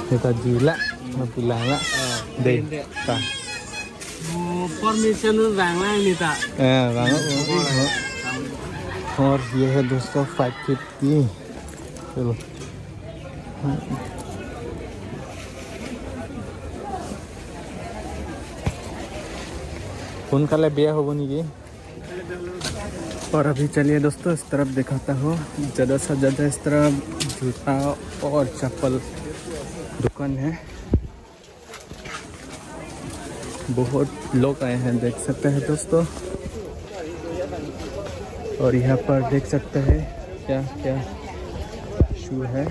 Người ta dữ lắm, mà phụ làng lắm. Đây, ta. Permission vàng này người ta vàng đó. और ये है दोस्तों 550. चलो সোনকালে বিয়া হ'ব নেকি। और अभी चलिए दोस्तों इस तरफ दिखाता हूँ, ज़्यादा से ज़्यादा इस तरफ जूता और चप्पल दुकान है। बहुत लोग आए हैं, देख सकते हैं दोस्तों। और यहाँ पर देख सकते हैं क्या क्या शू है।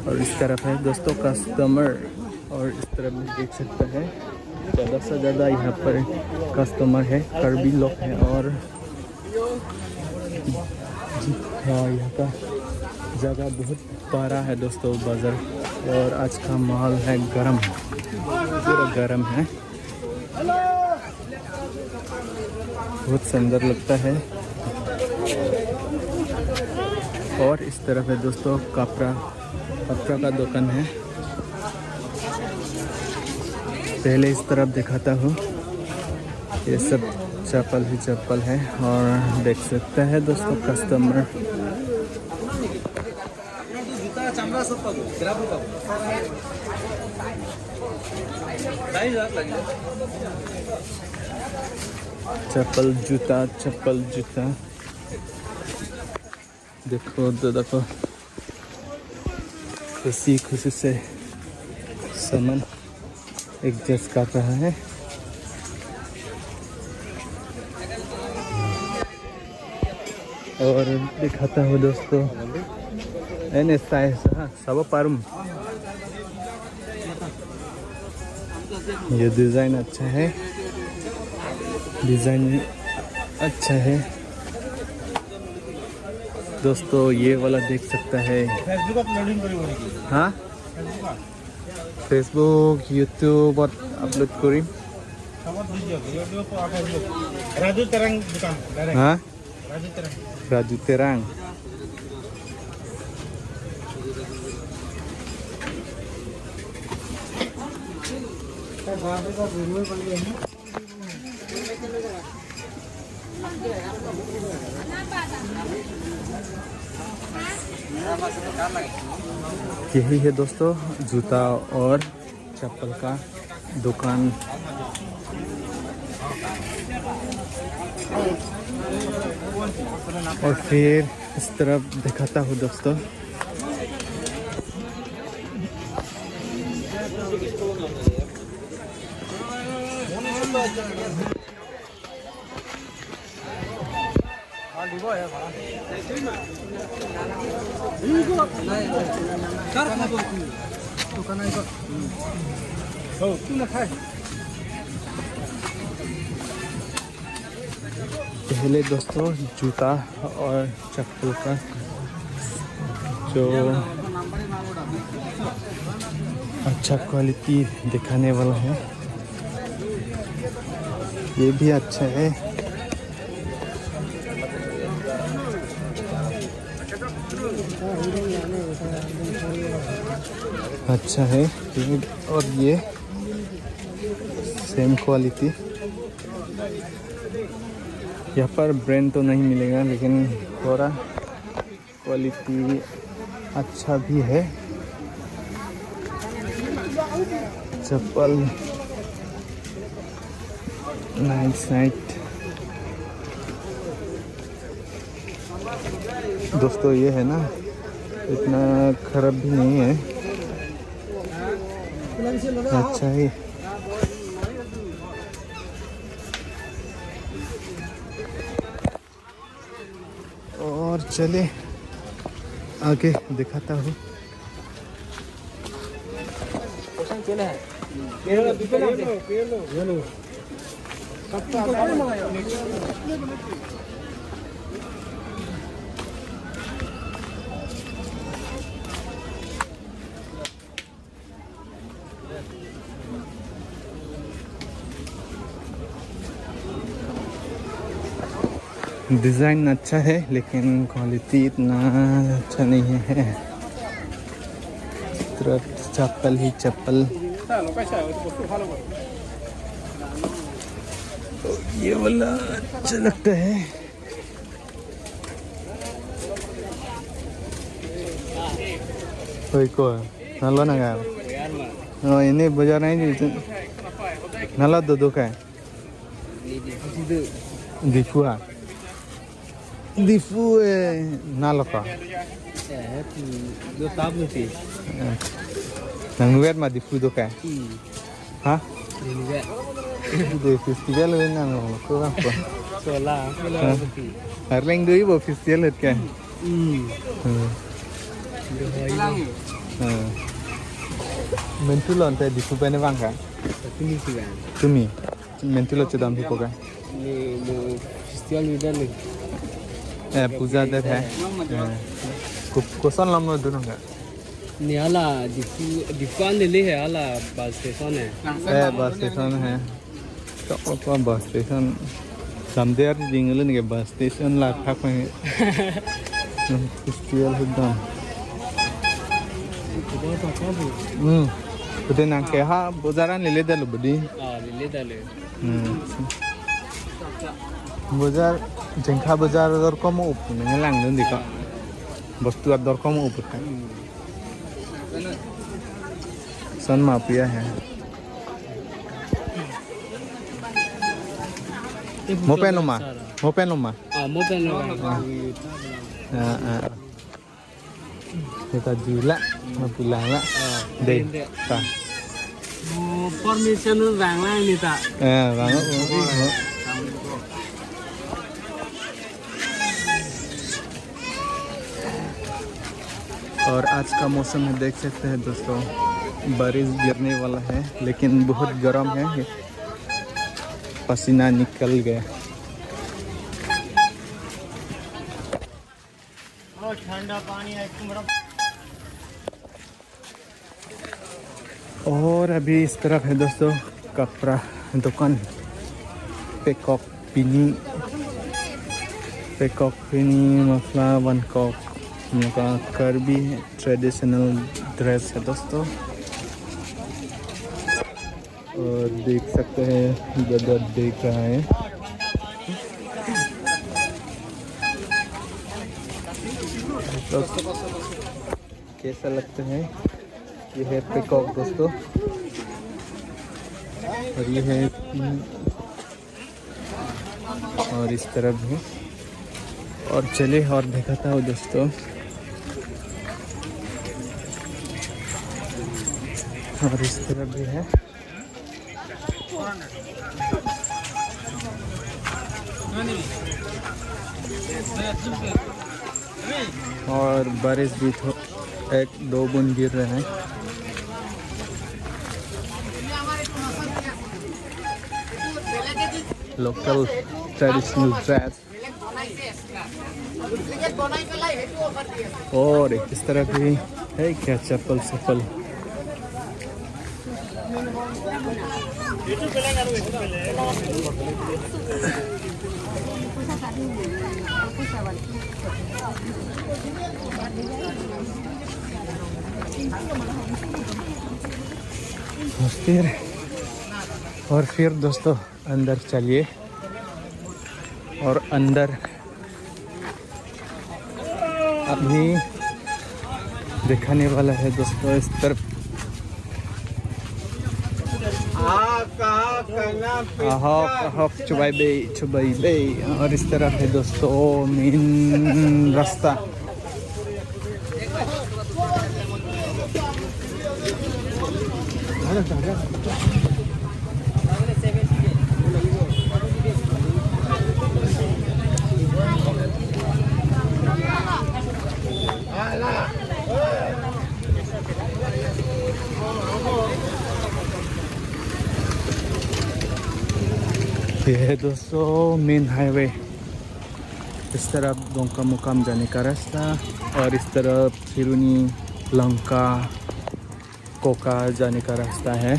और इस तरफ है दोस्तों कस्टमर, और इस तरफ भी देख सकते हैं ज़्यादा से ज़्यादा यहाँ पर कस्टमर है, कर्बी लोग हैं। और हाँ, यहाँ का जगह बहुत बड़ा है दोस्तों बाज़ार। और आज का माहौल है गरम, पूरा गरम है, बहुत सुंदर लगता है। और इस तरफ है दोस्तों कपड़ा का दुकान है। पहले इस तरफ दिखाता हूँ, ये सब चप्पल ही चप्पल है। और देख सकते हैं दोस्तों कस्टमर। चप्पल जूता देखो तो देखो, खुशी से सामान एडजस्ट कर रहा है। और दिखाता हूँ दोस्तों सब पारूम। ये डिज़ाइन अच्छा है, दोस्तों। ये वाला देख सकता है। हाँ, फेसबुक यूट्यूब और अपलोड करी। हाँ, राजू तेरंग। यही है दोस्तों जूता और चप्पल का दुकान। और फिर इस तरफ दिखाता हूँ दोस्तों, पहले दोस्तों जूता और चप्पल का जो अच्छा क्वालिटी दिखाने वाला है, ये भी अच्छा है। अच्छा है। और ये सेम क्वालिटी। यहाँ पर ब्रांड तो नहीं मिलेगा, लेकिन थोड़ा क्वालिटी अच्छा भी है। चप्पल नाइस। दोस्तों ये है ना, इतना खराब भी नहीं है, अच्छा है। और चले आगे दिखाता हूँ। डिज़ाइन अच्छा है लेकिन क्वालिटी इतना अच्छा नहीं है। तरफ चप्पल ही चप्पल। तो ये वाला अच्छा लगता है। कोई को नलो ना गया ini bazaar ini nala duduk kan difu nalo ka do tab nuti nanguet ma difu do kan ha ini de festival ini nalo ko apa sola nuti arleng doi bo festival het kan Mentulon tadi difu bene bangka ini sih kan tumi mentulo cedam difu kan ini mau festival udah nih पूजा दर है कोसन लम्बा दोनों का ini ala difuan ini है ala bus station है bus station है तो apa bus station samder jingle nih bus station lah thak में festival हुदां udah nangke ha bozaran lele dalu budi lele dalu bozar jengka bozar dor komo upu ngelang nih kak bostu ad dor komo upu kan son mafia है mopen rumah kita jula pulang lah deh tak permission vàng này nih tak banget और आज का मौसम में देख सकते हैं दोस्तों बारिश गिरने वाला है लेकिन बहुत गर्म है पसीना निकल गया ठंडा पानी है और अभी इस तरफ है दोस्तों कपड़ा दुकान पेकॉक पिनी मफला वनकॉक उनका कर्बी ट्रेडिशनल ड्रेस है दोस्तों और देख सकते हैं गदर देख रहा है तो कैसा लगता है ये है पिकॉक दोस्तों और ये है और इस तरफ भी और चले और दिखाता हूँ दोस्तों और इस तरफ भी है और बारिश भी एक दो बूंद गिर रहे हैं लोकल ट्रेडिशनल ड्रेस और इस तरह भी है क्या चप्पल सफल और फिर दोस्तों अंदर चलिए और अंदर अभी दिखाने वाला है दोस्तों इस तरफ चुबाई बे और इस तरफ है दोस्तों मेन रास्ता ये है दोस्तों मेन हाईवे इस तरफ दोंका मुकाम जाने का रास्ता और इस तरफ सिरुनी लंका कोका जाने का रास्ता है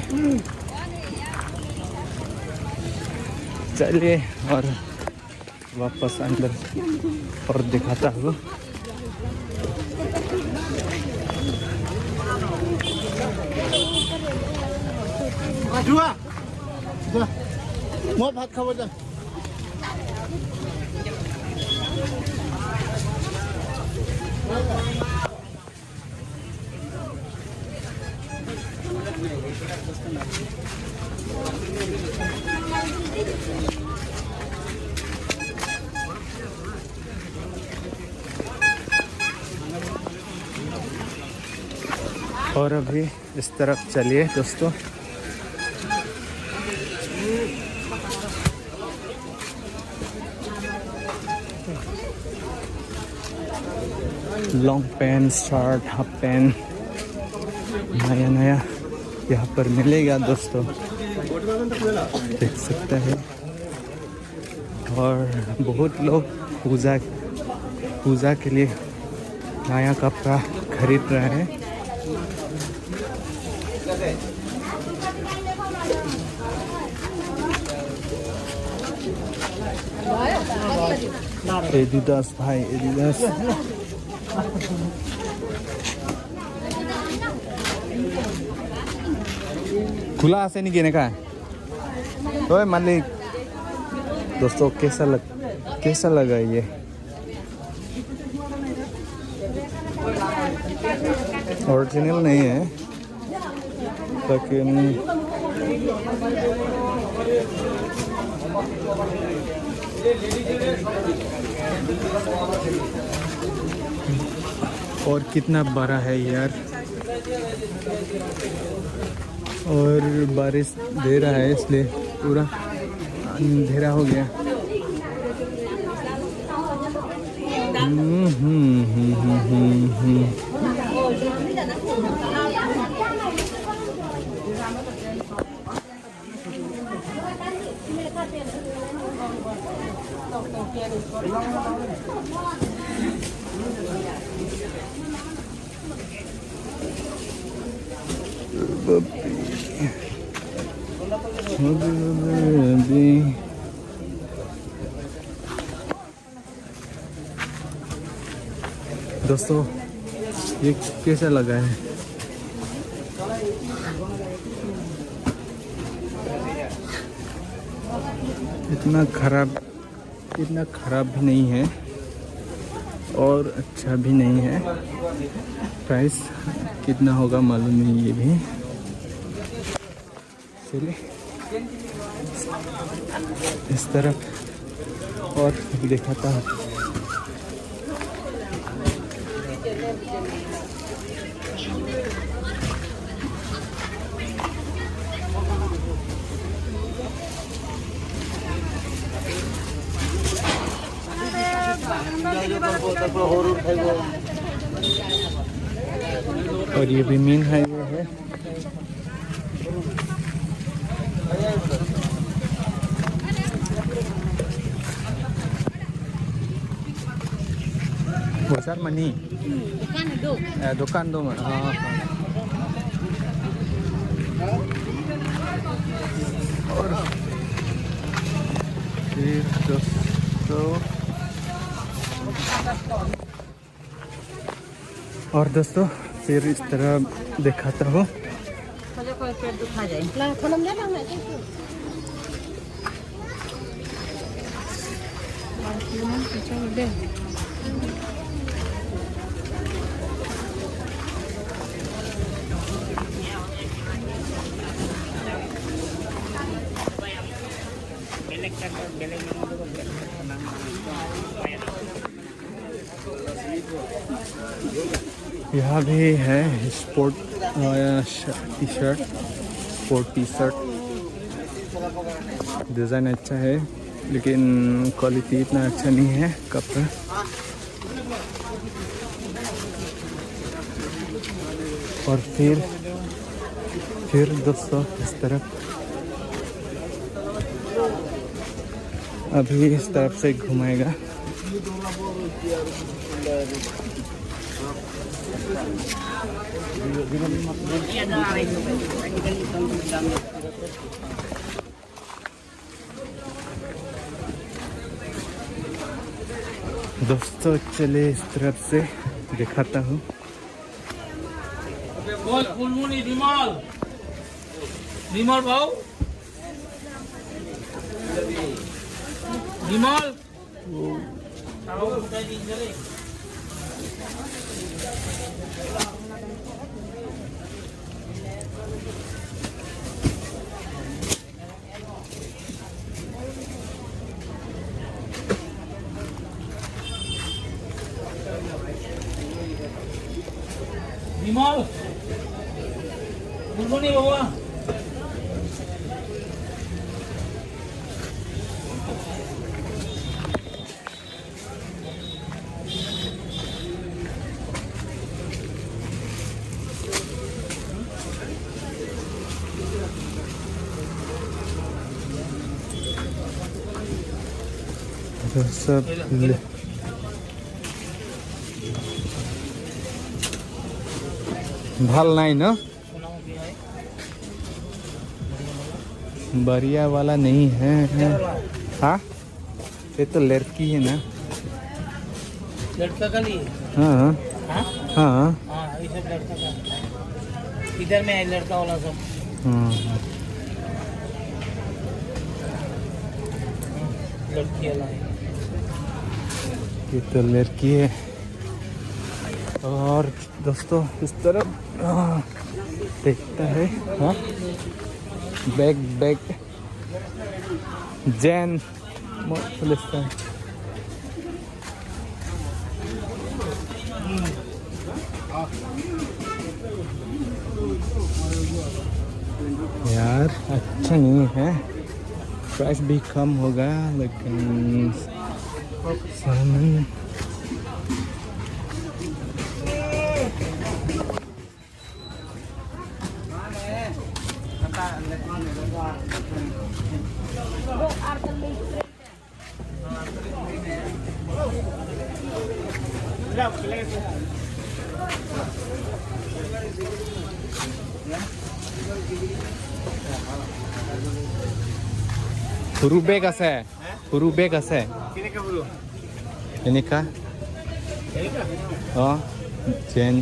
चलिए और वापस अंदर और दिखाता हूँ। भात खाओ जा। और अभी इस तरफ चलिए दोस्तों। Long pant, shirt, half pant नया नया यहाँ पर मिलेगा दोस्तों, देख सकते हैं। और बहुत लोग पूजा के लिए नया कपड़ा खरीद रहे हैं। एडिडास भाई, एडिडास खुला से नहीं गिने का है। ओए मालिक, दोस्तों कैसा लगा ये? ओरिजिनल नहीं है लेकिन और कितना बड़ा है यार। और बारिश दे रहा है इसलिए पूरा अंधेरा हो गया। दोस्तों ये कैसा लगा है? इतना खराब भी नहीं है और अच्छा भी नहीं है। प्राइस कितना होगा मालूम नहीं ये भी। चलिए इस तरफ और दिखाता हूँ। और ये भी मेन हाईवे है। Besar mani. Dukan dong. और फिर दोस्तों फिर इस तरह दिखाता हूँ। यहाँ भी है sport t-shirt, sport t-shirt. Design अच्छा है लेकिन क्वालिटी इतना अच्छा नहीं है कपड़ा। और फिर दोस्तों इस तरफ अभी इस तरफ से घुमाएगा। दोस्तों चले इस तरफ से दिखाता हूँ। विमल भाव विमल विमल बुलबुनी बाबा तो सब भल नहीं ना, बढ़िया वाला नहीं है। हाँ ये तो लड़की है ना। लड़का का लिए हाँ हाँ हाँ हाँ ये सब लड़का का इधर में है लड़का वाला सब हाँ। लड़की वाला है ये तो लड़की है। और दोस्तों इस तरफ देखता है। हाँ बैग बैग जैन पुलिस का यार अच्छा नहीं है, प्राइस भी कम होगा लेकिन सामान huruf B kasih, huruf B kasih. किने का बोलो Ini kah? यही का Oh, Jen.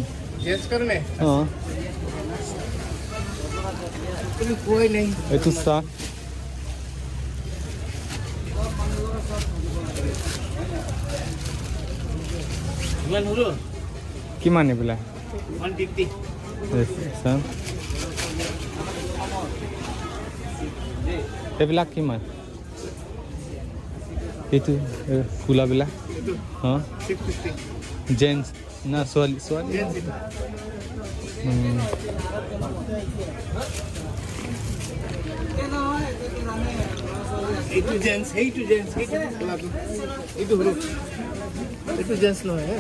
चेंज करने Oh, कोई नहीं itu sah. विमल मुरो Gimana bila? 150 Sah. Bila gimana? Itu pula bila? itu Huh? 650 Jens. Nah, soal. Change itu itu gents है itu gents है itu huruf itu जेंट्स नो है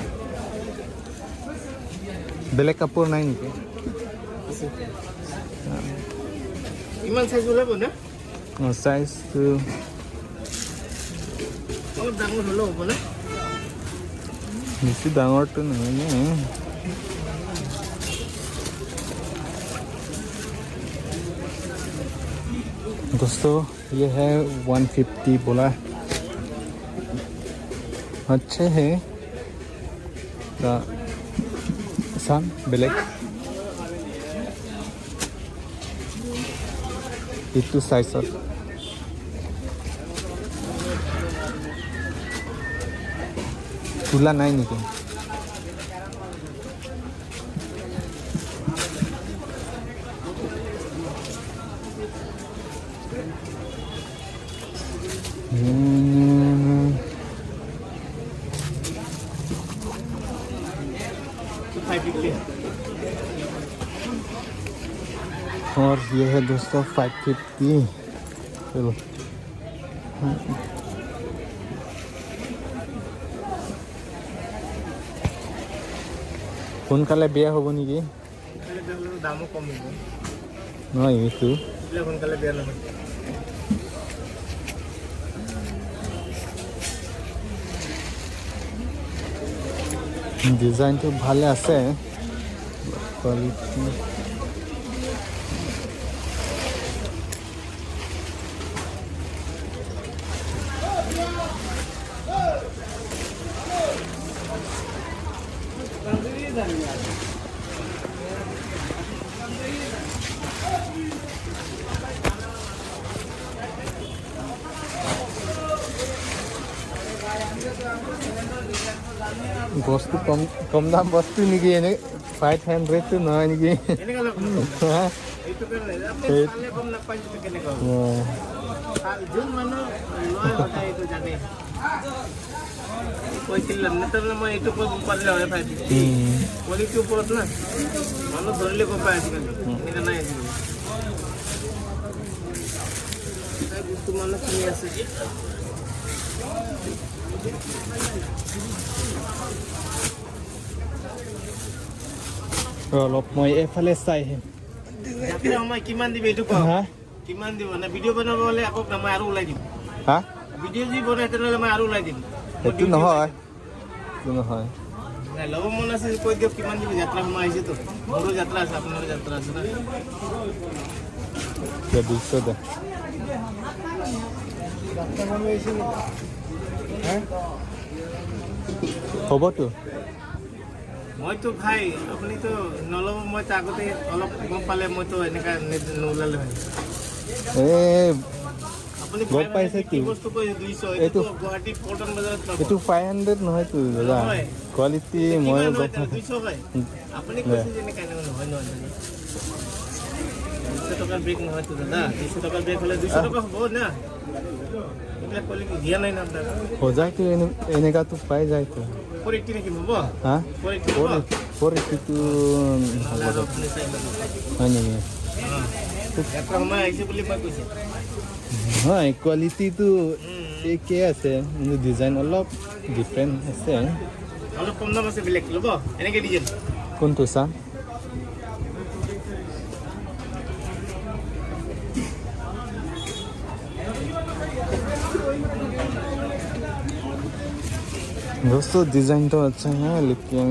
Belek kapur naik ni. इमान size वाला बोना Oh, size tu. और डांगो हलो बोना Mesti dangor tu namanya. दोस्तों ये है 150 बोला, अच्छे है सान बेलेग itu size तुला नहीं निकल और ये है दोस्तों 550। चलो সোনকালে বিয়া হ'ব নেকি? দামো কম হ'ব নহয় এইটো এইবিলাক সোনকালে বিয়া নহয় ডিজাইনটো ভালে আছে, কোৱালিটি বস্তু কম দাম বস্তু নেকি এনে 500 তো নহয় নেকি যোন মানুহ লয় সদায় এইটো জানে কৈছিলাম নেতালে মই এইটো কৰিব পাৰিলে হয় 550 কোৱালিটিৰ ওপৰত না মানুহ ধৰিলে গম পায় আজিকালি এনেকুৱা নাই আজিকালি বস্তু মানুহ কিনি আছে অলপ মই এফালে চাই আহিম মই কিমান দিবি এইটো কোৱা কিমান দিব না ভিডিঅ' বনাব হ'লে আকৌ মই আৰু ওলাই দিম হা ভিডিঅ' যি বনাই তেনেহ'লে মই আৰু ওলাই দিম সেইটো নহয় নাই ল'ব মন আছে কৈ দিয়ক কিমান দিব যাত্ৰা সময় আহিছেতো মোৰো যাত্ৰা আছে আপোনাৰো যাত্ৰা আছে না 200 দে হ'বতো মইতো ভাই আপুনিতো নল'ব মইতো আগতে অলপ গম পালে মইতো এনেকুৱা নোলালে হয় আপুনি গম পাইছে কি বস্তু কৈ 200 এইটো গুৱাহাটী পল্টন বজাৰত পাব এইটো 500 নহয় তো দাদা কোৱালিটি মই 200 হয় আপুনি কৈছে যে এনেকুৱা নহয় 200 টকাৰ ব্ৰেক নহয় তো দাদা 200 টকাৰ ব্ৰেক হ'লে 200 টকা হ'ব না এইবিলাক কোৱালিটি দিয়া নাই না আপোনাৰ সজাইতো এনেকাতো পাই যায় তো 480 নেকি হ'ব হা 480 তো হয় নেকি যাত্ৰা সময় আহিছে বুলি মই কৈছোঁ হয় কোৱালিটিটো একে আছে কিন্তু ডিজাইন অলপ ডিফাৰেণ্ট আছে অলপ কম দাম আছে বেলেগ ল'ব এনেকৈ ডিজাইন কোনটো চাম दोस्तों डिज़ाइन तो अच्छा है लेकिन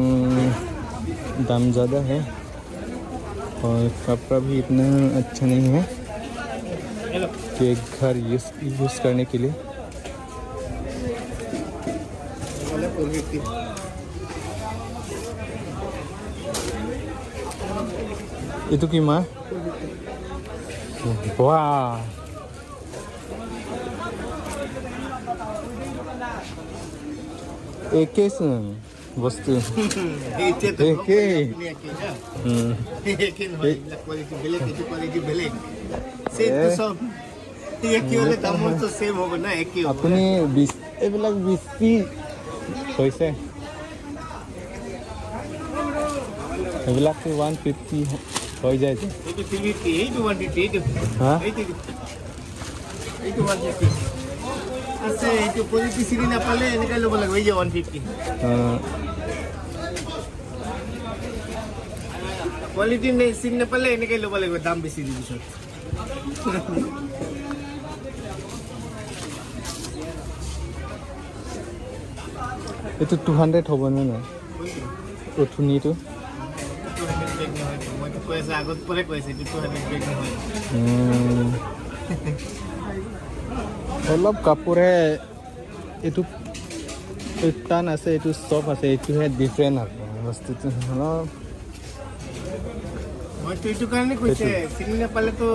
दाम ज़्यादा है और कपड़ा भी इतना अच्छा नहीं है कि घर यूज़ करने के लिए itu gimana? Wah. Ekesun বস্তু একে কোৱালিটি বেলেগ এইটো কোৱালিটি বেলেগ সেটো সব একে হলে দাম তো সেম হবে না একে হবে আপুনি এইবিলাক বেছি হৈছে এইবিলাক 150 হৈ যায় যে এইটো 350 এইটো 150 হা এইটো 150 আছে এইটো কোৱালিটি চিনি না পালে এনেকৈ ল'ব লাগিব এই যে 150 কোৱালিটি নাই চিনি না পালে এনেকৈ ল'ব লাগিব দাম বেছি দি পিছত এইটো 200 হ'ব নে নাই উঠুনিটো মই কৈ আছে আগত পৰে কৈছে এইটো 200 বেগ নহয় অলপ কাপোৰে এইটো টান আছে এইটো চফ্ট আছে এইটোহে ডিফাৰেণ্ট আৰু বস্তুটো অলপ মইতো এইটো কাৰণে কৈছে চিনি নাপালেতো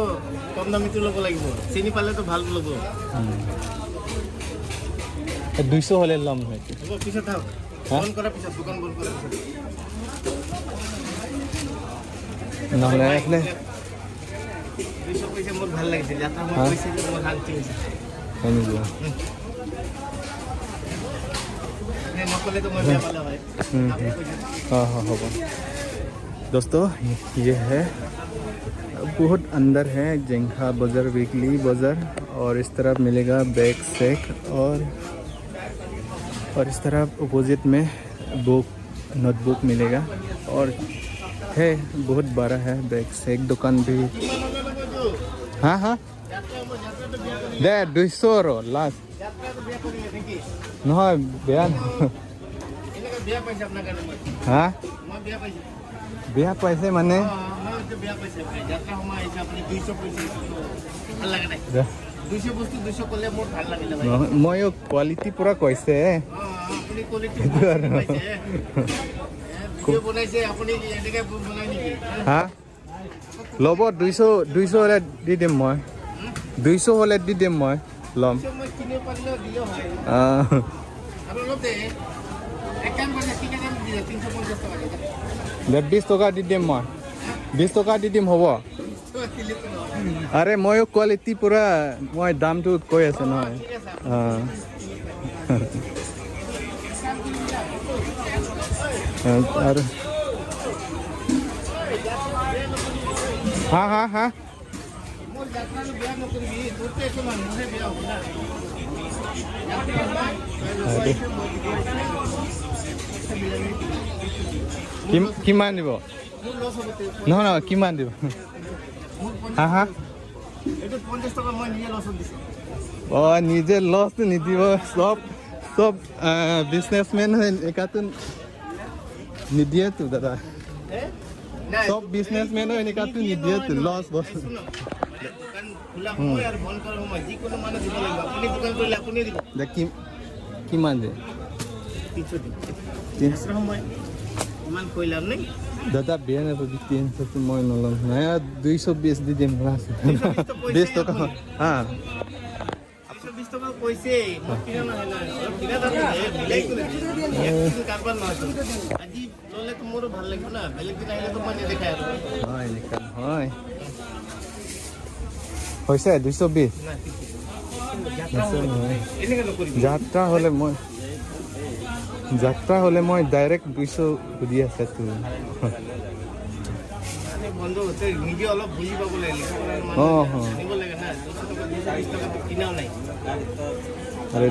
কম দামীটো ল'ব লাগিব চিনি পালেতো ভাল ল'ব 200 হ'লে ল'ম সেইটো হ'ব পিছত থাকক বন্ধ কৰাৰ পিছত দোকান বন্ধ কৰাৰ পিছত নহ'লে এফালে 200 পইচা মোৰ ভাল লাগিছিল যাত্ৰা মই কৈছে যে মোৰ শান্তি হৈছে হয় নেকি नकले तो मैं वाला है हाँ हाँ होगा दोस्तों ये है बहुत अंदर है जिंखा बाज़ार वीकली बाज़ार और इस तरफ मिलेगा बैग सेक और इस तरफ अपोजिट में बुक नोटबुक मिलेगा और है बहुत बड़ा है बैग सेक दुकान भी हाँ हाँ दे 200 रो लास्ट নহয় বেয়া হা বেয়া পাইছে মানে মই কোৱালিটি পুৰা কৈছে ভিডিঅ' বনাইছে আপুনি এনেকৈ বনাই নেকি হা ল'ব 200 হ'লে দি দিম মই 200 হ'লে দি দিম মই ল'ম মই কিনিব পাৰিলেও দিলেও হয় আৰু অলপ দে এক কাম কৰিলে ঠিক আছে দি দে 350 টকা দে 20 টকা দি দিম মই 20 টকা দি দিম হ'ব আৰে ময়ো কোৱালিটি পুৰা মই দামটো কৈ আছে নহয় আৰু হা হা হা মোৰ যাত্ৰাটো বেয়া নকৰিবি তোৰতো একো মানুহহে বেয়া হ'ব না কিমান দিব মোৰ লছ হ'ব নহয় নহয় কিমান দিব হা হা এইটো 50 টকা মই নিজে লছত দিছোঁ নিজে লছটো নিদিব চব বিজনেছমেন হয় একাটো নিদিয়েতো দাদা সব বিজনেছমেন হয় এনেকাটো নিদিয়েতো লছ বস্তু দোকান খোলা সময় আৰু বন্ধ কৰা সময় যিকোনো মানুহ দিব লাগিব আপুনি দোকান কৰিলে আপুনি দিব কিমান দিয়ে 300 সময় ইমান কৈ লাভ নাই দাদা বেয়া নাপাবি 300 মই নল'ম নাই 220 দি দিম 20 টকা হা 220 টকা কৈছে মই কিনা নহয় না অলপ কিনা দাম মিলাই কৰি দিম কাৰোবাৰ নহয় আজি ল'লে তো মোৰো ভাল লাগিব না বেলেগ দিন আহিলে তো মই নেদেখাই আৰু হয় এনেকা হয় হৈছে 220 এনেকৈ নকৰিবি যাত্ৰা হ'লে মই ডাইৰেক্ট 200 সুধি আছে তো বন্ধু নিজে অলপ বুজি পাব লাগে জানিব লাগে না 220 টকা কিনাও নাই আৰে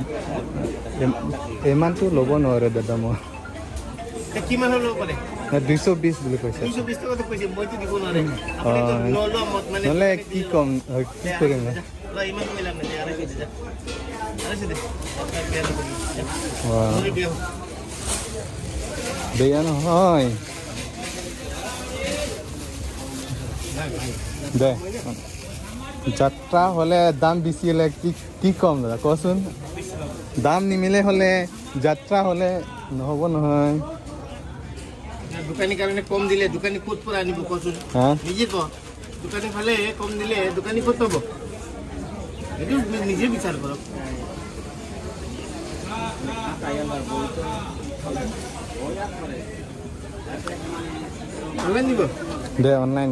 ইমানটো ল'ব নোৱাৰে দাদা মই কিমান ল'ব পাৰে 220 বুলি কৈছে 220 টকাটো কৈছে মইতো দিব নোৱাৰে আপুনিতো নলোৱা মত মানে নহ'লে কি কম কি কৰিম ইমান মিলাম নাই আৰু কি দে বেয়া নহয় দে যাত্ৰা হ'লে দাম বেছি হ'লে কি কম দাদা কচোন দাম নিমিলে হ'লে যাত্ৰা হ'লে নহ'ব নহয় দোকানী কাৰণে কম দিলে দোকানী ক'ত পৰা আনিব কচোন নিজে ক দোকানী ফালে কম দিলে দোকানী ক'ত পাব এইটো নিজে বিচাৰ কৰক অনলাইন দিব দে অনলাইন